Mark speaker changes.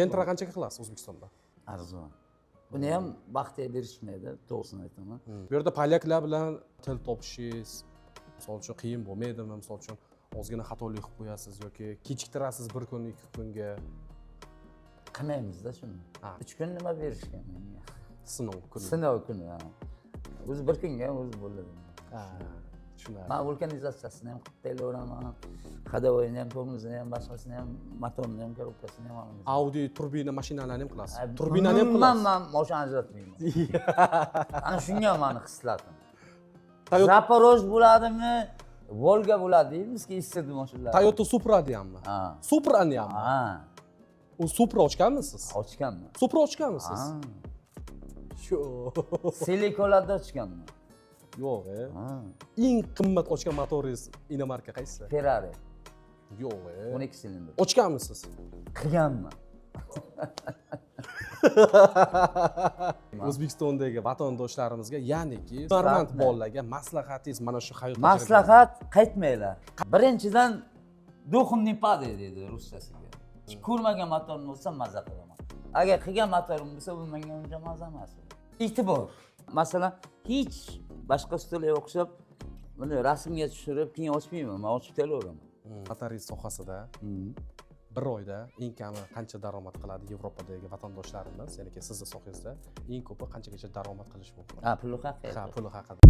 Speaker 1: Gentra qanchaga qilasiz O'zbekistonda?
Speaker 2: Arzon. Buni ham vaqtiga berishmaydi, to'g'risini aytaman.
Speaker 1: Bu yerda polyaklar bilan til topishingiz, misol uchun qiyin bo'lmaydimi? Misol uchun ozgina xatolik qilib qo'yasiz yoki kechiktirasiz bir kun, 2 kunga.
Speaker 2: Qilmaymiz-da shuni. 3 kun nima berishgan menga?
Speaker 1: Sinov kuni.
Speaker 2: Sinov kuni. O'zi bir kunga o'zi bo'ladi.
Speaker 1: Tushunarli.
Speaker 2: Men vulkanizatsiyasini ham qilib tayyorlaman. Hadovoyini ham, tormozini ham, boshqasini ham, motorni ham, korobkasini ham olamiz.
Speaker 1: Audi turbina mashinalarni ham qilasiz. Turbinani ham qilasiz.
Speaker 2: Men mashina ajratmayman. Ana shunga meni hislatim. Zaporoj bo'ladimi? Volga bo'ladi deymizki, istedim mashinalar.
Speaker 1: Toyota Supra'ni hammi? Supra'ni hammi?
Speaker 2: Ha.
Speaker 1: U Supra ochganmisiz?
Speaker 2: Ochganman.
Speaker 1: Supra ochganmisiz? Shu.
Speaker 2: Silikolarda ochganman.
Speaker 1: Yo'q, eng qimmat ochgan motoringiz inomarka qaysi?
Speaker 2: Ferrari.
Speaker 1: Yo'q,
Speaker 2: 12 silindr.
Speaker 1: Ochganmisiz?
Speaker 2: Qilganman.
Speaker 1: O'zbekistondagi vatandoshlarimizga, ya'niki, hunarmand bolalarga maslahatingiz mana shu hayot
Speaker 2: maslahat qaytmanglar. Birinchidan duxim не падает deydi ruschasiga. Ko'rmagan motorni olsam maza qilaman. Agar qilgan motorim bo'lsa, bu menga uncha maza emas. E'tibor. Masalan, hech boshqa stolga o'xshab buni rasmga tushirib, keyin ochmayman, men ochib tayyorlaman.
Speaker 1: Motoringiz sohasida bir oyda eng kami qancha daromad qiladi Yevropadagi vatandoshlarimiz, ya'ni sizning sohangizda eng ko'pi qanchagacha daromad qilish mumkin?
Speaker 2: Puli haqida.
Speaker 1: Puli haqida.